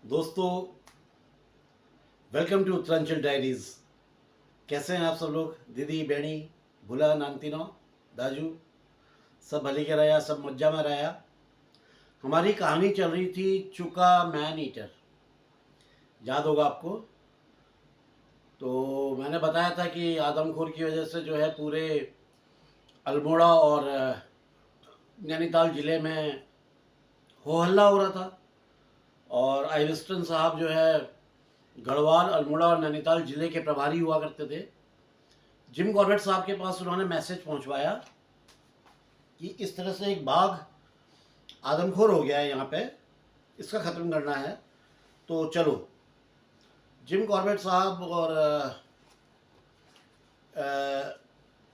दोस्तों, welcome to Uttaranchal diaries. कैसे हैं आप सब लोग? दीदी, बेणी, भूला, नानतीनो, दाजू, सब भली के रहा, सब मज्जा में रहा। हमारी कहानी चल रही थी चुका मैन ईटर, याद होगा आपको। तो मैंने बताया था कि आदमखोर की वजह से जो है पूरे अल्मोड़ा और नैनीताल ज़िले में हो हल्ला हो रहा था। और आइविस्टन साहब जो है गढ़वाल, अल्मोड़ा और नैनीताल ज़िले के प्रभारी हुआ करते थे। जिम कॉर्बेट साहब के पास उन्होंने मैसेज पहुंचवाया कि इस तरह से एक बाघ आदमखोर हो गया है यहाँ पे, इसका ख़त्म करना है। तो चलो, जिम कॉर्बेट साहब और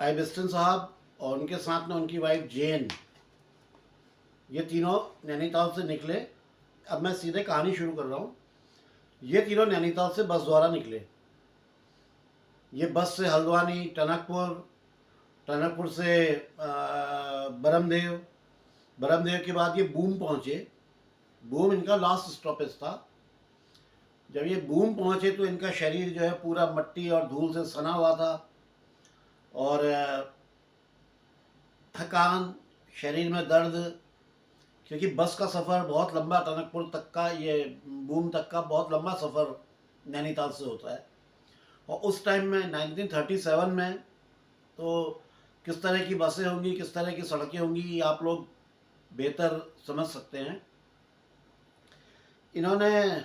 आइबिस्टन साहब और उनके साथ में उनकी वाइफ जेन, ये तीनों नैनीताल से निकले। अब मैं सीधे कहानी शुरू कर रहा हूँ। ये तीनों नैनीताल से बस द्वारा निकले। ये बस से हल्द्वानी, टनकपुर, टनकपुर से बरमदेव, बरमदेव के बाद ये बूम पहुँचे। बूम इनका लास्ट स्टॉपेज था। जब ये बूम पहुँचे तो इनका शरीर जो है पूरा मट्टी और धूल से सना हुआ था और थकान, शरीर में दर्द, क्योंकि बस का सफ़र बहुत लंबा, टनकपुर तक का, ये बूम तक का बहुत लंबा सफ़र नैनीताल से होता है। और उस टाइम में 1937 में तो किस तरह की बसें होंगी, किस तरह की सड़कें होंगी, आप लोग बेहतर समझ सकते हैं। इन्होंने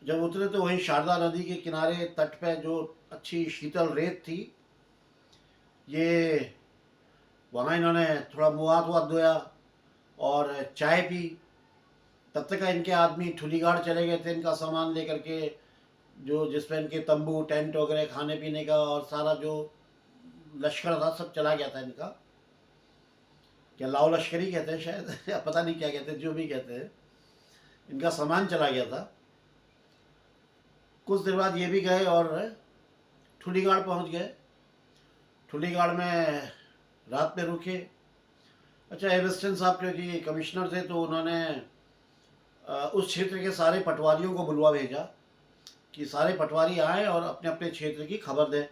जब उतरे तो वहीं शारदा नदी के किनारे तट पे जो अच्छी शीतल रेत थी, ये वहाँ इन्होंने थोड़ा मुँह हाथ वाथ धोया और चाय पी। तब तक इनके आदमी ठुलीगाड़ चले गए थे इनका सामान लेकर के, जो जिसमें इनके तंबू, टेंट वगैरह, खाने पीने का और सारा जो लश्कर था सब चला गया था इनका। क्या लाओ लश्करी कहते हैं शायद या पता नहीं क्या कहते हैं, जो भी कहते हैं, इनका सामान चला गया था। कुछ देर बाद ये भी गए और ठुलीगाड़ पहुंच गए। ठुलीगाड़ में रात में रुके। अच्छा, एविस्टन साहब क्योंकि कमिश्नर थे तो उन्होंने उस क्षेत्र के सारे पटवारियों को बुलवा भेजा कि सारे पटवारी आए और अपने अपने क्षेत्र की खबर दें,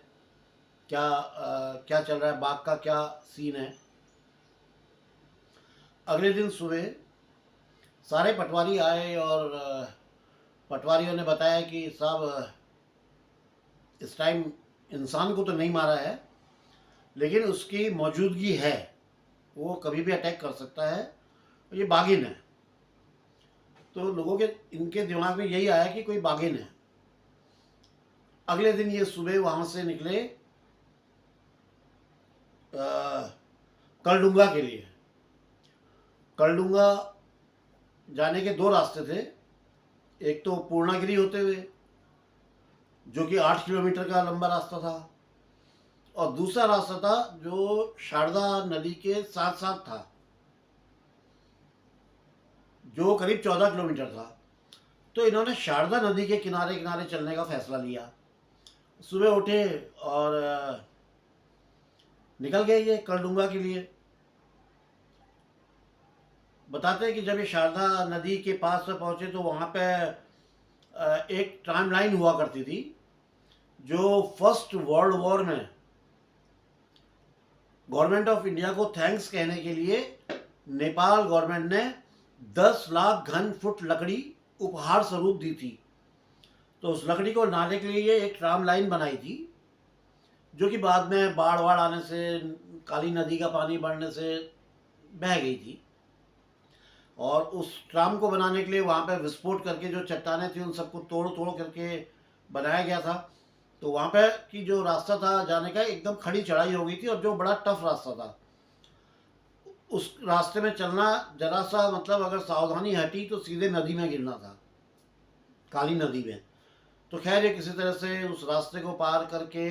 क्या चल रहा है, बाघ का क्या सीन है। अगले दिन सुबह सारे पटवारी आए और पटवारियों ने बताया कि साहब, इस टाइम इंसान को तो नहीं मारा है, लेकिन उसकी मौजूदगी है, वो कभी भी अटैक कर सकता है, ये बाघिन है। तो लोगों के इनके दिमाग में यही आया कि कोई बाघिन है। अगले दिन ये सुबह वहाँ से निकले करडूंगा के लिए। करडूंगा जाने के दो रास्ते थे। एक तो पूर्णागिरी होते हुए, जो कि 8 किलोमीटर का लंबा रास्ता था, और दूसरा रास्ता था जो शारदा नदी के साथ साथ था, जो करीब 14 किलोमीटर था। तो इन्होंने शारदा नदी के किनारे किनारे चलने का फैसला लिया। सुबह उठे और निकल गए ये करडूंगा के लिए। बताते हैं कि जब ये शारदा नदी के पास में पहुंचे तो वहाँ पे एक टाइम लाइन हुआ करती थी, जो फर्स्ट वर्ल्ड वॉर में गवर्नमेंट ऑफ इंडिया को थैंक्स कहने के लिए नेपाल गवर्नमेंट ने 10 लाख घन फुट लकड़ी उपहार स्वरूप दी थी। तो उस लकड़ी को लाने के लिए एक ट्राम लाइन बनाई थी, जो कि बाद में बाढ़ वाड़ आने से, काली नदी का पानी बढ़ने से बह गई थी। और उस ट्राम को बनाने के लिए वहाँ पे विस्फोट करके जो चट्टानें थी उन सबको तोड़ तोड़ करके बनाया गया था। तो वहाँ पे की जो रास्ता था जाने का, एकदम खड़ी चढ़ाई हो गई थी और जो बड़ा टफ रास्ता था, उस रास्ते में चलना जरा सा, मतलब अगर सावधानी हटी तो सीधे नदी में गिरना था, काली नदी में। तो खैर ये किसी तरह से उस रास्ते को पार करके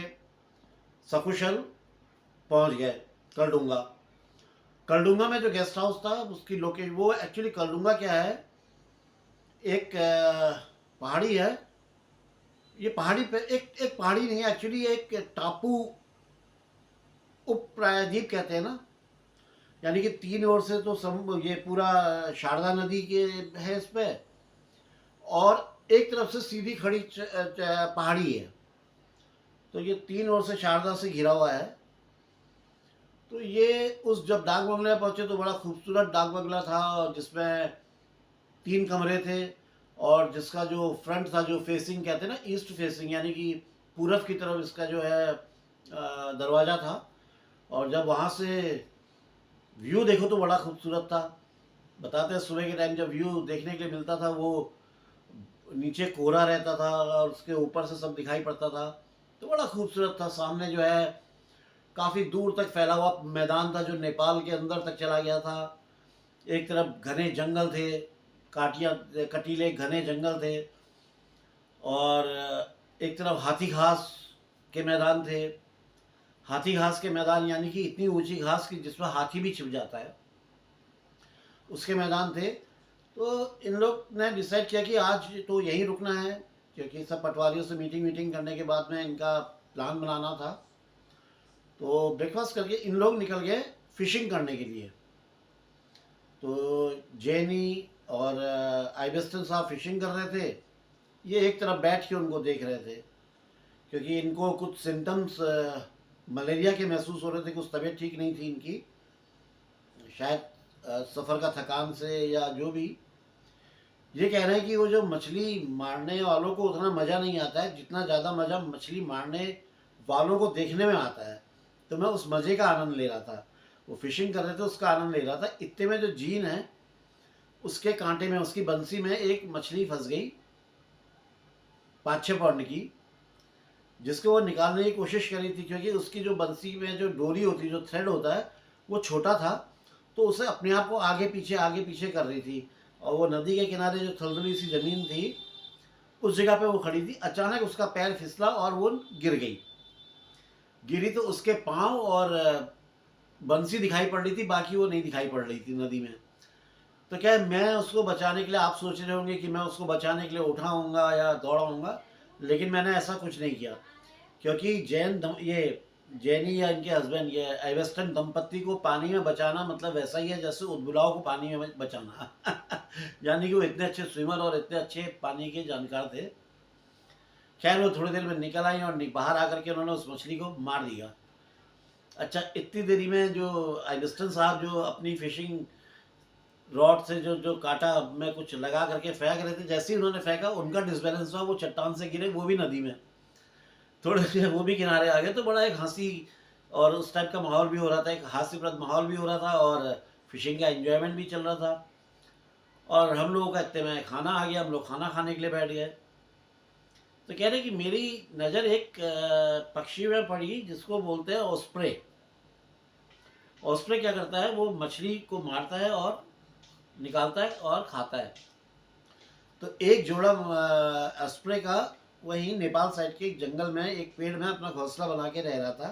सकुशल पहुंच गए करडूंगा। करडूंगा में जो गेस्ट हाउस था उसकी लोकेशन, वो एक्चुअली करडूंगा क्या है, एक पहाड़ी है। ये पहाड़ी पे एक पहाड़ी नहीं है, एक्चुअली एक टापू, उप प्रायद्वीप कहते हैं ना, यानी कि 3 ओर से तो ये पूरा शारदा नदी के है इस पे, और एक तरफ से सीधी खड़ी पहाड़ी है। तो ये तीन ओर से शारदा से घिरा हुआ है। तो ये उस जब डाक बंगले में पहुंचे तो बड़ा खूबसूरत डाक बंगला था, जिसमें 3 कमरे थे और जिसका जो फ्रंट था, जो फेसिंग कहते हैं ना, ईस्ट फेसिंग, यानी कि पूरब की तरफ इसका जो है दरवाज़ा था। और जब वहाँ से व्यू देखो तो बड़ा खूबसूरत था। बताते हैं सुबह के टाइम जब व्यू देखने के लिए मिलता था, वो नीचे कोहरा रहता था और उसके ऊपर से सब दिखाई पड़ता था, तो बड़ा खूबसूरत था। सामने जो है काफ़ी दूर तक फैला हुआ मैदान था जो नेपाल के अंदर तक चला गया था। एक तरफ घने जंगल थे, कटीले घने जंगल थे, और एक तरफ हाथी घास के मैदान थे। हाथी घास के मैदान यानी कि इतनी ऊंची घास कि जिसमें हाथी भी छिप जाता है, उसके मैदान थे। तो इन लोग ने डिसाइड किया कि आज तो यहीं रुकना है, क्योंकि सब पटवारियों से मीटिंग करने के बाद में इनका प्लान बनाना था। तो ब्रेकफास्ट करके इन लोग निकल गए फिशिंग करने के लिए। तो जेनी और आइवेस्टन साहब फिशिंग कर रहे थे, ये एक तरफ बैठ के उनको देख रहे थे, क्योंकि इनको कुछ सिम्टम्स मलेरिया के महसूस हो रहे थे, कुछ तबीयत ठीक नहीं थी इनकी, शायद सफ़र का थकान से या जो भी। ये कह रहे हैं कि वो जो मछली मारने वालों को उतना मज़ा नहीं आता है जितना ज़्यादा मज़ा मछली मारने वालों को देखने में आता है। तो मैं उस मज़े का आनंद ले रहा था, वो फिशिंग कर रहे थे उसका आनंद ले रहा था। इतने में जो जीन है उसके कांटे में, उसकी बंसी में एक मछली फंस गई 5-6 पाउंड की, जिसको वो निकालने की कोशिश करी थी, क्योंकि उसकी जो बंसी में जो डोरी होती है, जो थ्रेड होता है, वो छोटा था, तो उसे अपने आप को आगे पीछे कर रही थी। और वो नदी के किनारे जो थलथली सी ज़मीन थी, उस जगह पे वो खड़ी थी। अचानक उसका पैर फिसला और वो गिरी तो उसके पाँव और बंसी दिखाई पड़ रही थी, बाकी वो नहीं दिखाई पड़ रही थी नदी में। तो क्या है, मैं उसको बचाने के लिए, आप सोच रहे होंगे कि मैं उसको बचाने के लिए उठाऊंगा या दौड़ाऊंगा, लेकिन मैंने ऐसा कुछ नहीं किया, क्योंकि ये जैनी या इनके हस्बैंड, ये आइवेस्टन दंपत्ति को पानी में बचाना मतलब वैसा ही है जैसे उदबुलाव को पानी में बचाना यानी कि वो इतने अच्छे स्विमर और इतने अच्छे पानी के जानकार थे। खैर वो थोड़ी देर में निकल आई और बाहर आकर के उन्होंने उस मछली को मार दिया। अच्छा, इतनी देरी में जो आइवेस्टन साहब जो अपनी फिशिंग रॉड से जो कांटा में कुछ लगा करके फेंक रहे थे, जैसे ही उन्होंने फेंका उनका डिसबैलेंस हुआ, वो चट्टान से गिरे, वो भी नदी में। थोड़े देर वो भी किनारे आ गए, तो बड़ा एक हंसी और उस टाइप का माहौल भी हो रहा था, एक हास्यप्रद माहौल भी हो रहा था, और फिशिंग का एंजॉयमेंट भी चल रहा था। और हम लोगों का इतने में खाना आ गया, हम लोग खाना खाने के लिए बैठ गए। तो कह रहे कि मेरी नज़र एक पक्षी में पड़ी जिसको बोलते हैं ऑस्प्रे। ऑस्प्रे क्या करता है, वो मछली को मारता है और निकालता है और खाता है। तो एक जोड़ा ऑस्प्रे का वहीं नेपाल साइड के एक जंगल में एक पेड़ में अपना घोंसला बना के रह रहा था।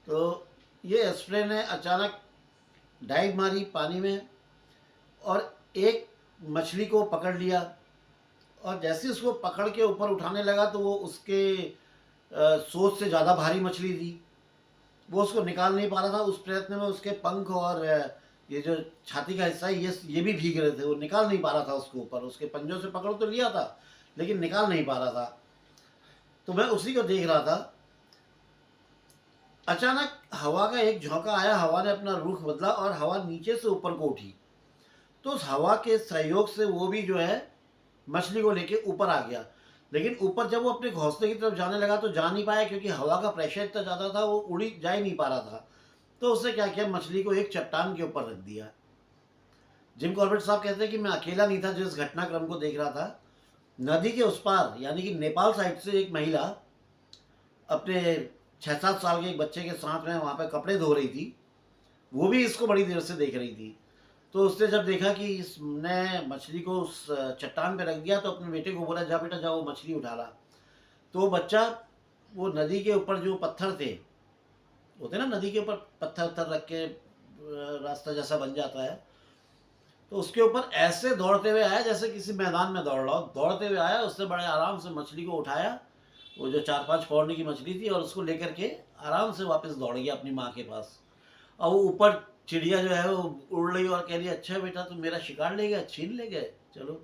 तो ये ऑस्प्रे ने अचानक डाइव मारी पानी में और एक मछली को पकड़ लिया, और जैसे उसको पकड़ के ऊपर उठाने लगा तो वो उसके सोच से ज़्यादा भारी मछली थी, वो उसको निकाल नहीं पा रहा था। उस प्रयत्न में उसके पंख और ये जो छाती का हिस्सा है ये भी भीग रहे थे, वो निकाल नहीं पा रहा था उसके ऊपर। उसके पंजों से पकड़ तो लिया था लेकिन निकाल नहीं पा रहा था। तो मैं उसी को देख रहा था। अचानक हवा का एक झोंका आया, हवा ने अपना रुख बदला और हवा नीचे से ऊपर को उठी। तो उस हवा के सहयोग से वो भी जो है मछली को लेके ऊपर आ गया, लेकिन ऊपर जब वो अपने घोंसले की तरफ जाने लगा तो जा नहीं पाया, क्योंकि हवा का प्रेशर इतना ज़्यादा था, वो उड़ी जा ही नहीं पा रहा था। तो उसने क्या किया, मछली को एक चट्टान के ऊपर रख दिया। जिम कॉर्बेट साहब कहते हैं कि मैं अकेला नहीं था जो इस घटनाक्रम को देख रहा था। नदी के उस पार यानी कि नेपाल साइड से एक महिला अपने 6-7 साल के एक बच्चे के साथ में वहाँ पे कपड़े धो रही थी, वो भी इसको बड़ी देर से देख रही थी। तो उसने जब देखा कि इसने मछली को उस चट्टान पे रख दिया तो अपने बेटे को बोला, जा बेटा जाओ वो मछली उठा ला। तो वो बच्चा, वो नदी के ऊपर जो पत्थर थे, होते ना नदी के ऊपर पत्थर रख के रास्ता जैसा बन जाता है, तो उसके ऊपर ऐसे दौड़ते हुए आया जैसे किसी मैदान में दौड़ रहा हो। दौड़ते हुए आया, उसने बड़े आराम से मछली को उठाया, वो जो 4-5 पाउंड की मछली थी, और उसको लेकर के आराम से वापस दौड़ गया अपनी माँ के पास। और वो ऊपर चिड़िया जो है वो उड़ रही और कह रही, अच्छा बेटा तुम मेरा शिकार ले गए, छीन ले गए, चलो।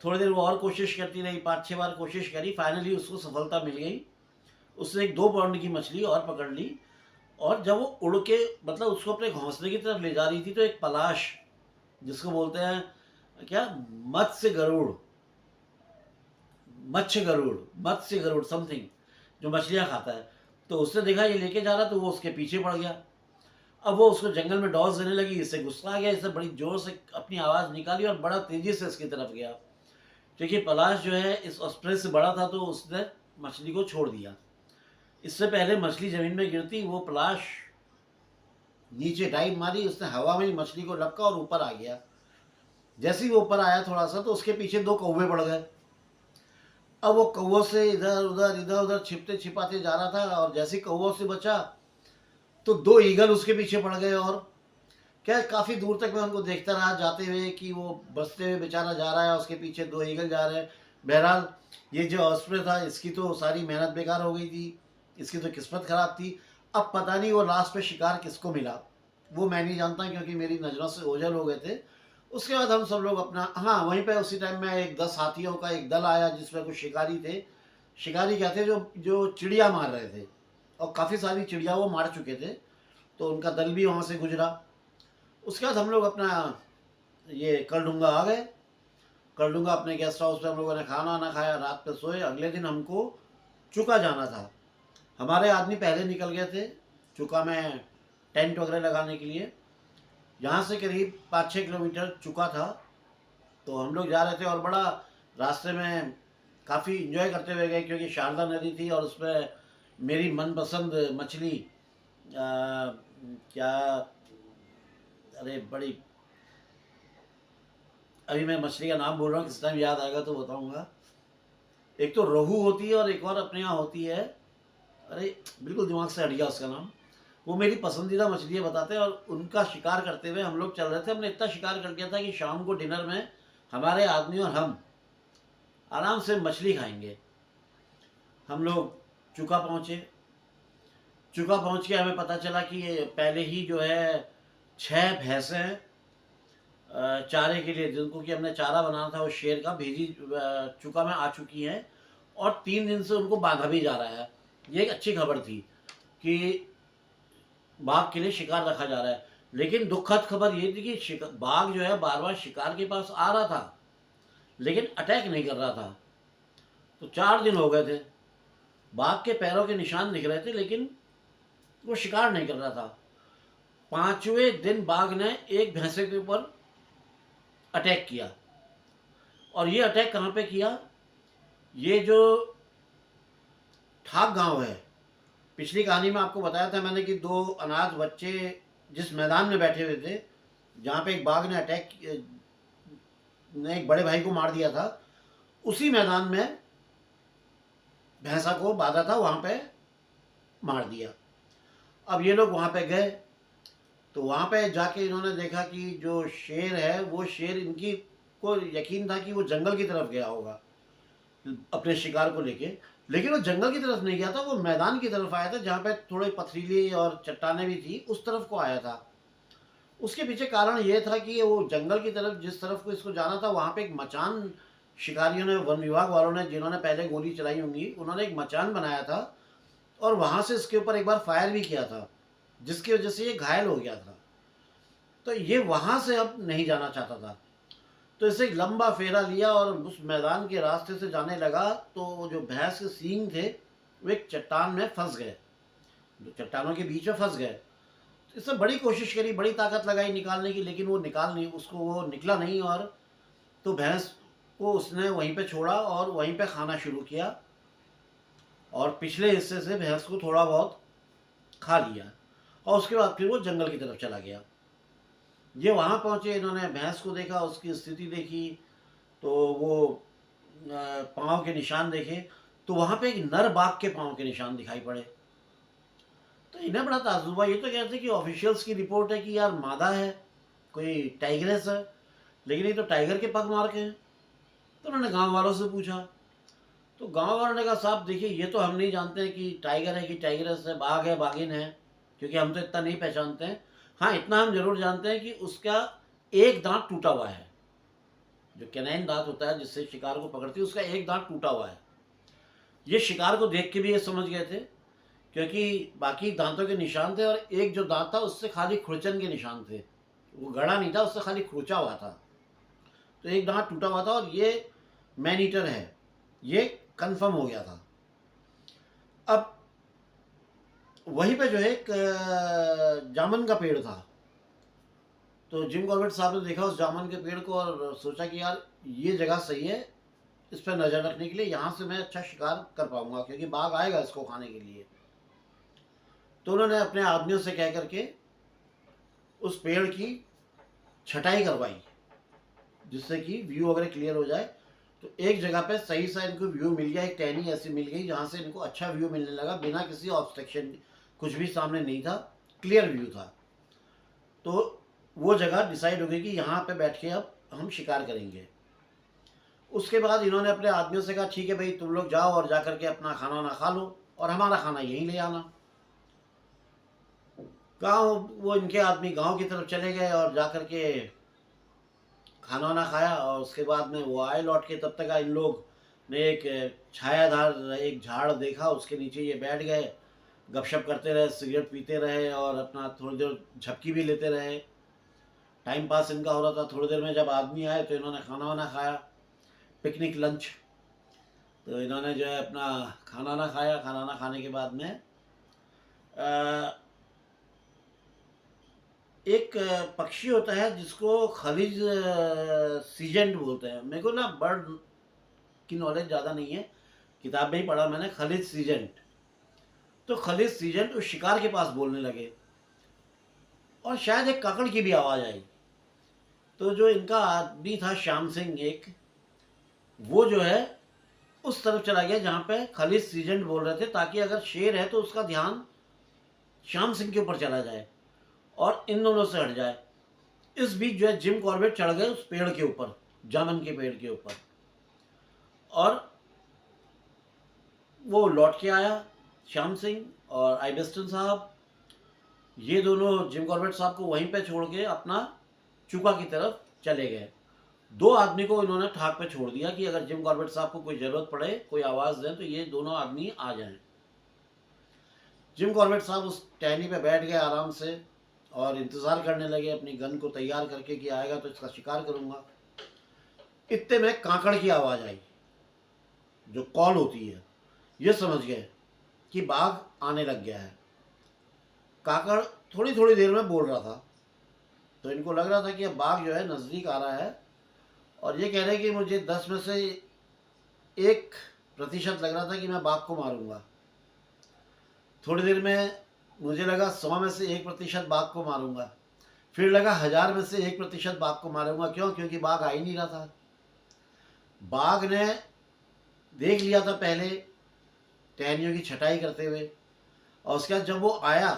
थोड़ी देर वो और कोशिश करती रही, 5-6 बार कोशिश करी, फाइनली उसको सफलता मिल गई। उसने एक 2 पाउंड की मछली और पकड़ ली, और जब वो उड़ के मतलब उसको अपने घोंसले की तरफ ले जा रही थी, तो एक पलाश, जिसको बोलते हैं क्या, मत्स्य गरुड़, मत्स्य गरुड़ समथिंग, जो मछलियाँ खाता है, तो उसने देखा ये लेके जा रहा, तो वो उसके पीछे पड़ गया। अब वो उसको जंगल में डॉज देने लगी, इससे गुस्सा आ गया, इससे बड़ी जोर से अपनी आवाज़ निकाली और बड़ा तेज़ी से इसकी तरफ गया, क्योंकि पलाश जो है इस ऑस्प्रिच से बड़ा था, तो उसने मछली को छोड़ दिया। इससे पहले मछली ज़मीन में गिरती, वो पलाश नीचे डाइव मारी, उसने हवा में ही मछली को लपका और ऊपर आ गया। जैसे ही वो ऊपर आया थोड़ा सा, तो उसके पीछे 2 कौवे पड़ गए। अब वो कौवों से इधर उधर छिपते छिपाते जा रहा था, और जैसे ही कौवों से बचा, तो 2 ईगल उसके पीछे पड़ गए। और क्या, काफ़ी दूर तक मैं उनको देखता रहा जाते हुए कि वो बसते हुए बेचारा जा रहा है, उसके पीछे 2 ईगल जा रहे हैं। बहरहाल ये जो ऑस्प्रे था, इसकी तो सारी मेहनत बेकार हो गई थी, इसकी तो किस्मत ख़राब थी। अब पता नहीं वो लास्ट पे शिकार किसको मिला, वो मैं नहीं जानता, क्योंकि मेरी नज़रों से ओझल हो गए थे। उसके बाद हम सब लोग अपना, हाँ, वहीं पे उसी टाइम में एक 10 हाथियों का एक दल आया, जिसमें कुछ शिकारी थे। शिकारी क्या थे, जो जो चिड़िया मार रहे थे, और काफ़ी सारी चिड़िया वो मार चुके थे, तो उनका दल भी वहाँ से गुजरा। उसके बाद हम लोग अपना ये करडूंगा आ गए। करडूंगा अपने गेस्ट हाउस पे हम लोगों ने खाना वाना खाया, रात पे सोए। अगले दिन हमको चुका जाना था। हमारे आदमी पहले निकल गए थे चुका में टेंट वगैरह लगाने के लिए। यहाँ से करीब 5-6 किलोमीटर चुका था, तो हम लोग जा रहे थे, और बड़ा रास्ते में काफ़ी इंजॉय करते हुए गए, क्योंकि शारदा नदी थी, और उसमें मेरी मनपसंद मछली क्या, अरे बड़ी, अभी मैं मछली का नाम बोल रहा हूँ, किस टाइम याद आएगा तो बताऊँगा। एक तो रोहू होती है, और एक और अपने यहाँ होती है, अरे बिल्कुल दिमाग से हट गया उसका नाम। वो मेरी पसंदीदा मछलियाँ बताते हैं, और उनका शिकार करते हुए हम लोग चल रहे थे। हमने इतना शिकार कर दिया था कि शाम को डिनर में हमारे आदमी और हम आराम से मछली खाएंगे। हम लोग चुका पहुँचे। चुका पहुँच के हमें पता चला कि ये पहले ही जो है 6 भैंसें चारे के लिए, जिनको कि हमने चारा बनाना था वो शेर का, भेजी चुका में आ चुकी हैं, और 3 दिन से उनको बांधा भी जा रहा है। ये एक अच्छी खबर थी कि बाघ के लिए शिकार रखा जा रहा है। लेकिन दुखद खबर ये थी कि बाघ जो है बार बार शिकार के पास आ रहा था, लेकिन अटैक नहीं कर रहा था। तो 4 दिन हो गए थे, बाघ के पैरों के निशान दिख रहे थे, लेकिन वो शिकार नहीं कर रहा था। 5वें दिन बाघ ने एक भैंसे के ऊपर अटैक किया। और ये अटैक कहाँ पे किया, ये जो ठाक गांव है, पिछली कहानी में आपको बताया था मैंने कि 2 अनाथ बच्चे जिस मैदान में बैठे हुए थे, जहाँ पे एक बाघ ने एक बड़े भाई को मार दिया था, उसी मैदान में भैंसा को बांधा था, वहाँ पे मार दिया। अब ये लोग वहाँ पे गए, तो वहाँ पे जाके इन्होंने देखा कि जो शेर है, वो शेर, इनकी को यकीन था कि वो जंगल की तरफ गया होगा अपने शिकार को लेके, लेकिन वो जंगल की तरफ नहीं गया था, वो मैदान की तरफ आया था, जहाँ पे थोड़ी पथरीली और चट्टानें भी थी, उस तरफ को आया था। उसके पीछे कारण ये था कि वो जंगल की तरफ, जिस तरफ को इसको जाना था, वहाँ पे एक मचान, शिकारियों ने, वन विभाग वालों ने, जिन्होंने पहले गोली चलाई होंगी, उन्होंने एक मचान बनाया था, और वहाँ से इसके ऊपर एक बार फायर भी किया था, जिसकी वजह से ये घायल हो गया था। तो ये वहाँ से अब नहीं जाना चाहता था, तो इसे एक लंबा फेरा लिया और उस मैदान के रास्ते से जाने लगा। तो जो भैंस के सींग थे, वो एक चट्टान में फंस गए, चट्टानों के बीच में फंस गए। तो इसने बड़ी कोशिश करी, बड़ी ताकत लगाई निकालने की, लेकिन वो वो निकला नहीं। और तो भैंस को उसने वहीं पे छोड़ा और वहीं पे खाना शुरू किया, और पिछले हिस्से से भैंस को थोड़ा बहुत खा लिया, और उसके बाद फिर वो जंगल की तरफ चला गया। ये वहाँ पहुँचे, इन्होंने भैंस को देखा, उसकी स्थिति देखी, तो वो पाँव के निशान देखे, तो वहाँ पे एक नर बाघ के पाँव के निशान दिखाई पड़े। तो इन्हें बड़ा ताज्जुब हुआ। ये तो कहते कि ऑफिशियल्स की रिपोर्ट है कि यार मादा है, कोई टाइग्रेस है, लेकिन ये तो टाइगर के पग मार के हैं। तो उन्होंने गांव वालों से पूछा, तो गांव वालों ने कहा साहब देखिए, ये तो हम नहीं जानते हैं कि टाइगर है कि टाइग्रेस है, बाघ है बाघिन है, क्योंकि हम तो इतना नहीं पहचानते हैं। हाँ, इतना हम जरूर जानते हैं कि उसका एक दांत टूटा हुआ है, जो कैनाइन दांत होता है जिससे शिकार को पकड़ती है, उसका एक दांत टूटा हुआ है। ये शिकार को देख के भी ये समझ गए थे, क्योंकि बाकी दांतों के निशान थे और एक जो दांत था उससे खाली खुरचन के निशान थे, वो गड़ा नहीं था, उससे खाली खुरचा हुआ था। तो एक दांत टूटा हुआ था और ये मैन ईटर है, ये कंफर्म हो गया था। अब वहीं पे जो है एक जामुन का पेड़ था, तो जिम कॉर्बेट साहब ने देखा उस जामुन के पेड़ को और सोचा कि यार ये जगह सही है इस पर नज़र रखने के लिए, यहाँ से मैं अच्छा शिकार कर पाऊंगा क्योंकि बाघ आएगा इसको खाने के लिए। तो उन्होंने अपने आदमियों से कह करके उस पेड़ की छटाई करवाई जिससे कि व्यू वगैरह क्लियर हो जाए। तो एक जगह पे सही सा इनको व्यू मिल गया, एक टहनी ऐसी मिल गई जहाँ से इनको अच्छा व्यू मिलने लगा, बिना किसी ऑब्स्ट्रक्शन, कुछ भी सामने नहीं था, क्लियर व्यू था। तो वो जगह डिसाइड हो गई कि यहाँ पे बैठ के अब हम शिकार करेंगे। उसके बाद इन्होंने अपने आदमियों से कहा ठीक है भाई तुम लोग जाओ और जा करके अपना खाना वाना खा लो और हमारा खाना यहीं ले आना। गाँव, वो इनके आदमी गांव की तरफ चले गए और जा करके खाना वाना खाया और उसके बाद में वो आए लौट के। तब तक इन लोग ने एक छायादार एक झाड़ देखा, उसके नीचे ये बैठ गए, गपशप करते रहे, सिगरेट पीते रहे और अपना थोड़ी देर झपकी भी लेते रहे। टाइम पास इनका हो रहा था। थोड़ी देर में जब आदमी आए तो इन्होंने खाना वाना खाया, पिकनिक लंच। तो इन्होंने जो है अपना खाना ना खाया, खाना ना खाने के बाद में एक पक्षी होता है जिसको खलिज सीजेंट बोलते हैं। मेरे को ना बर्ड की नॉलेज ज़्यादा नहीं है, किताब में ही पढ़ा मैंने, खलिज सीजेंट। तो खलिज सीजेंट उस शिकार के पास बोलने लगे और शायद एक काकड़ की भी आवाज़ आई। तो जो इनका आदमी था श्याम सिंह एक, वो जो है उस तरफ चला गया जहाँ पे खलिज सीजेंट बोल रहे थे, ताकि अगर शेर है तो उसका ध्यान श्याम सिंह के ऊपर चला जाए और इन दोनों से हट जाए। इस बीच जो है जिम कॉर्बेट चढ़ गए उस पेड़ के ऊपर, जामुन के पेड़ के ऊपर, और वो लौट के आया श्याम सिंह और आइबेस्टन साहब। ये दोनों जिम कॉर्बेट साहब को वहीं पे छोड़ के अपना चुका की तरफ चले गए। दो आदमी को इन्होंने ठाक पे छोड़ दिया कि अगर जिम कॉर्बेट साहब को कोई ज़रूरत पड़े, कोई आवाज़ दें तो ये दोनों आदमी आ जाएं। जिम कॉर्बेट साहब उस टहनी पे बैठ गए आराम से और इंतज़ार करने लगे अपनी गन को तैयार करके कि आएगा तो इसका शिकार करूँगा। इतने में काकड़ की आवाज़ आई, जो कॉल होती है। ये समझ गए कि बाघ आने लग गया है। काकड़ थोड़ी थोड़ी देर में बोल रहा था, तो इनको लग रहा था कि अब बाघ जो है नज़दीक आ रहा है और ये कह रहे कि मुझे 10 में से 1% लग रहा था कि मैं बाघ को मारूंगा। थोड़ी देर में मुझे लगा 100 में से 1% बाघ को मारूंगा, फिर लगा 1000 में से 1% बाघ को मारूंगा। क्यों? क्योंकि बाघ आ ही नहीं रहा था। बाघ ने देख लिया था पहले टहनियों की छटाई करते हुए, और उसके बाद जब वो आया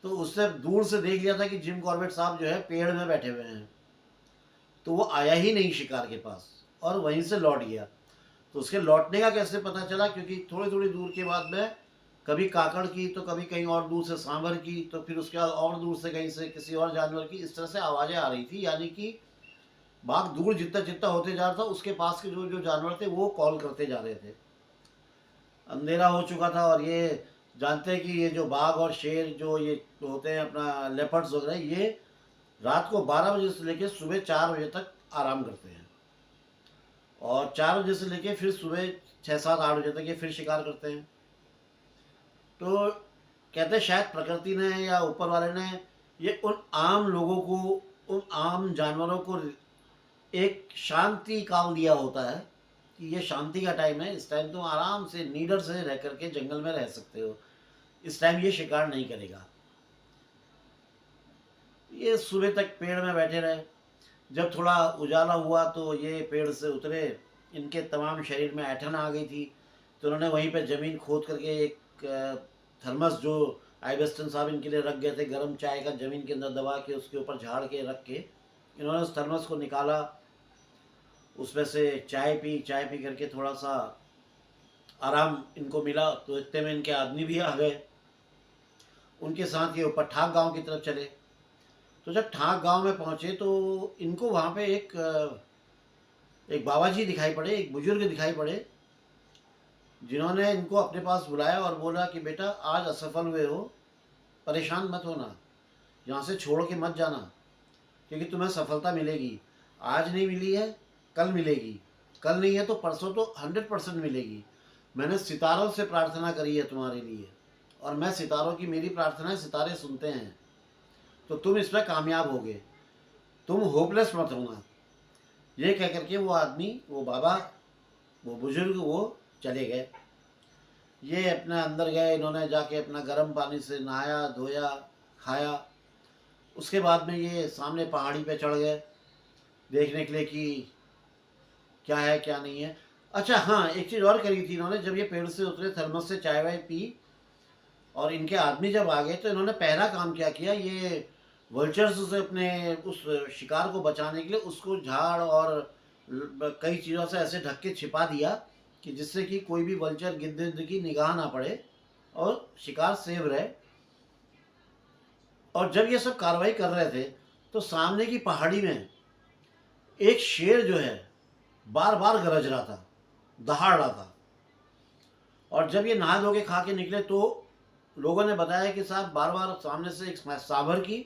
तो उससे दूर से देख लिया था कि जिम कॉर्बेट साहब जो है पेड़ में बैठे हुए हैं। तो वो आया ही नहीं शिकार के पास और वहीं से लौट गया। तो उसके लौटने का कैसे पता चला? क्योंकि थोड़ी थोड़ी दूर के बाद में कभी काकड़ की, तो कभी कहीं और दूर से सांभर की, तो फिर उसके बाद और दूर से कहीं से किसी और जानवर की, इस तरह से आवाज़ें आ रही थी। यानी कि बाघ दूर जितना जितना होते जा रहा था उसके पास के जो जो जानवर थे वो कॉल करते जा रहे थे। अंधेरा हो चुका था और ये जानते हैं कि ये जो बाघ और शेर जो ये होते हैं अपना लेपर्ड्स वगैरह, ये रात को 12 बजे से लेकर सुबह 4 बजे तक आराम करते हैं और 4 बजे से लेकर फिर सुबह 6, 7, 8 बजे तक ये फिर शिकार करते हैं। तो कहते हैं शायद प्रकृति ने या ऊपर वाले ने ये उन आम लोगों को, उन आम जानवरों को एक शांति काल दिया होता है कि ये शांति का टाइम है, इस टाइम तुम आराम से नीडर से रह करके जंगल में रह सकते हो, इस टाइम ये शिकार नहीं करेगा। ये सुबह तक पेड़ में बैठे रहे। जब थोड़ा उजाला हुआ तो ये पेड़ से उतरे, इनके तमाम शरीर में ऐंठन आ गई थी। तो उन्होंने वहीं पे ज़मीन खोद करके एक थर्मस जो आइबेस्टन साहब इनके लिए रख गए थे, गर्म चाय का, ज़मीन के अंदर दबा के उसके ऊपर झाड़ के रख के इन्होंने उस थर्मस को निकाला, उसमें से चाय पी। चाय पी करके थोड़ा सा आराम इनको मिला तो इतने में इनके आदमी भी आ गए। उनके साथ ये ऊपर ठाक गांव की तरफ चले। तो जब ठाक गांव में पहुंचे तो इनको वहाँ पे एक एक बाबा जी दिखाई पड़े, एक बुजुर्ग दिखाई पड़े, जिन्होंने इनको अपने पास बुलाया और बोला कि बेटा आज असफल हुए हो, परेशान मत होना, यहाँ से छोड़ के मत जाना, क्योंकि तुम्हें सफलता मिलेगी। आज नहीं मिली है, कल मिलेगी, कल नहीं है तो परसों तो 100% मिलेगी। मैंने सितारों से प्रार्थना करी है तुम्हारे लिए, और मैं सितारों की, मेरी प्रार्थना है, सितारे सुनते हैं, तो तुम इसमें कामयाब होगे, तुम होपलेस मत होना। ये कह करके वो आदमी, वो बाबा, वो बुजुर्ग वो चले गए। ये अपने अंदर गए, इन्होंने जाके अपना गर्म पानी से नहाया धोया खाया। उसके बाद में ये सामने पहाड़ी पे चढ़ गए देखने के लिए कि क्या है क्या नहीं है। अच्छा हाँ, एक चीज़ और करी थी इन्होंने, जब ये पेड़ से उतरे, थर्मस से चाय वाय पी और इनके आदमी जब आ गए तो इन्होंने पहला काम क्या किया, ये वल्चर्स से अपने उस शिकार को बचाने के लिए उसको झाड़ और कई चीज़ों से ऐसे ढक के छिपा दिया कि जिससे कि कोई भी वल्चर गिद्ध की निगाह ना पड़े और शिकार सेव रहे। और जब ये सब कार्रवाई कर रहे थे तो सामने की पहाड़ी में एक शेर जो है बार बार गरज रहा था, दहाड़ रहा था। और जब ये नहा धो के खा के निकले तो लोगों ने बताया कि साहब बार बार सामने से एक सांभर की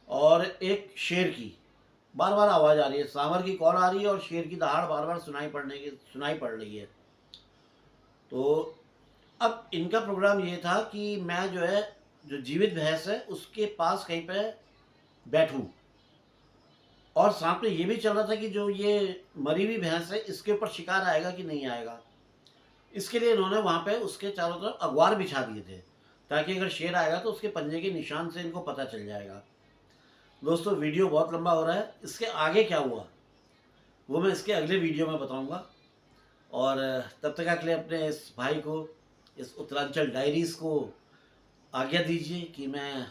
और एक शेर की बार बार आवाज़ आ रही है, सांभर की कॉल आ रही है और शेर की दहाड़ बार बार सुनाई पड़ रही है। तो अब इनका प्रोग्राम ये था कि मैं जो है, जो जीवित भैंस है उसके पास कहीं पे बैठूं, और साथ में ये भी चल रहा था कि जो ये मरी हुई भैंस है इसके ऊपर शिकार आएगा कि नहीं आएगा। इसके लिए इन्होंने वहाँ पे उसके चारों तरफ अखबार बिछा दिए थे, ताकि अगर शेर आएगा तो उसके पंजे के निशान से इनको पता चल जाएगा। दोस्तों वीडियो बहुत लंबा हो रहा है, इसके आगे क्या हुआ वो मैं इसके अगले वीडियो में बताऊंगा। और तब तक के लिए अपने इस भाई को, इस उत्तरांचल डायरीज़ को आज्ञा दीजिए कि मैं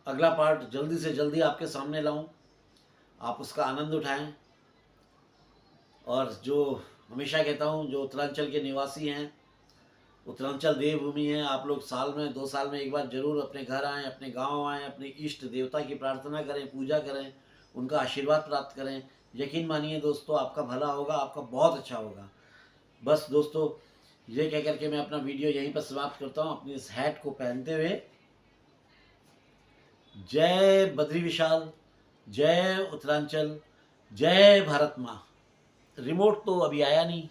अगला पार्ट जल्दी से जल्दी आपके सामने लाऊं, आप उसका आनंद उठाएं। और जो हमेशा कहता हूं, जो उत्तरांचल के निवासी हैं, उत्तरांचल देवभूमि है, आप लोग साल में 2 साल में एक बार जरूर अपने घर आएँ, अपने गांव आएँ, अपने इष्ट देवता की प्रार्थना करें, पूजा करें, उनका आशीर्वाद प्राप्त करें। यकीन मानिए दोस्तों, आपका भला होगा, आपका बहुत अच्छा होगा। बस दोस्तों, ये कह करके मैं अपना वीडियो यहीं पर समाप्त करता हूँ, अपनी इस हैट को पहनते हुए। जय बद्री विशाल, जय उत्तरांचल, जय भारत माँ। रिमोट तो अभी आया नहीं।